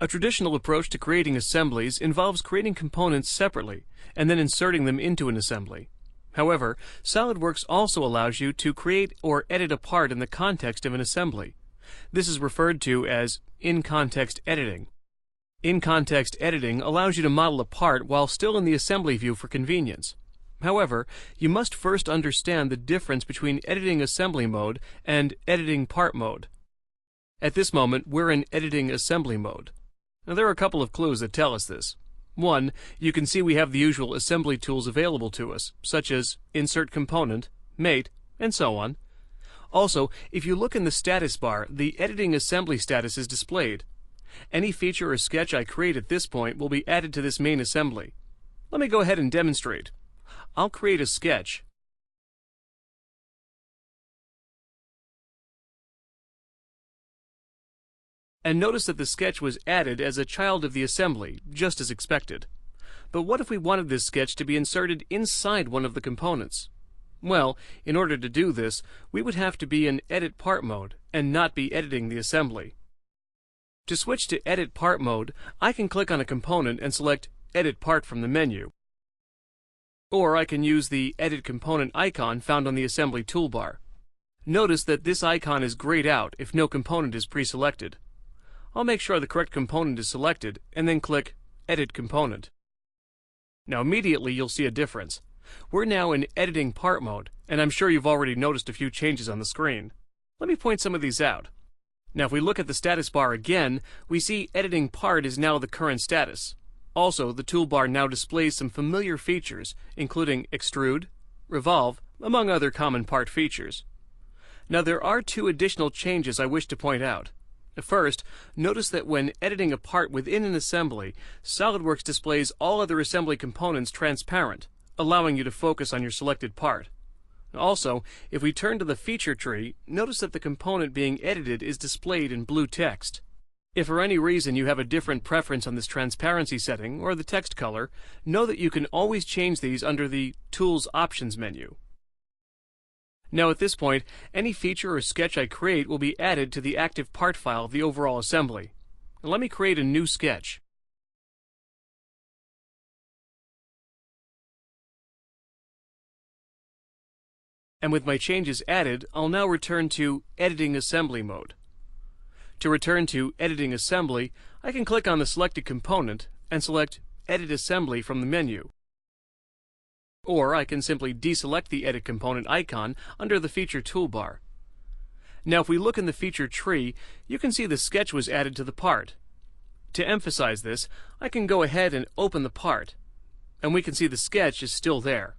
A traditional approach to creating assemblies involves creating components separately and then inserting them into an assembly. However, SolidWorks also allows you to create or edit a part in the context of an assembly. This is referred to as in-context editing. In-context editing allows you to model a part while still in the assembly view for convenience. However, you must first understand the difference between editing assembly mode and editing part mode. At this moment, we're in editing assembly mode. Now, there are a couple of clues that tell us this. One, you can see we have the usual assembly tools available to us, such as Insert Component, Mate, and so on. Also, if you look in the status bar, the editing assembly status is displayed. Any feature or sketch I create at this point will be added to this main assembly. Let me go ahead and demonstrate. I'll create a sketch. And notice that the sketch was added as a child of the assembly, just as expected. But what if we wanted this sketch to be inserted inside one of the components? Well, in order to do this, we would have to be in Edit Part mode and not be editing the assembly. To switch to Edit Part mode, I can click on a component and select Edit Part from the menu. Or I can use the Edit Component icon found on the assembly toolbar. Notice that this icon is grayed out if no component is pre-selected. I'll make sure the correct component is selected and then click Edit Component. Now immediately you'll see a difference. We're now in Editing Part mode, and I'm sure you've already noticed a few changes on the screen. Let me point some of these out. Now if we look at the status bar again, we see Editing Part is now the current status. Also, the toolbar now displays some familiar features, including Extrude, Revolve, among other common part features. Now there are two additional changes I wish to point out. First, notice that when editing a part within an assembly, SolidWorks displays all other assembly components transparent, allowing you to focus on your selected part. Also, if we turn to the feature tree, notice that the component being edited is displayed in blue text. If for any reason you have a different preference on this transparency setting or the text color, know that you can always change these under the Tools Options menu. Now at this point, any feature or sketch I create will be added to the active part file of the overall assembly. Now let me create a new sketch. And with my changes added, I'll now return to Editing Assembly mode. To return to Editing Assembly, I can click on the selected component and select Edit Assembly from the menu. Or I can simply deselect the Edit Component icon under the Feature toolbar. Now if we look in the feature tree, you can see the sketch was added to the part. To emphasize this, I can go ahead and open the part, and we can see the sketch is still there.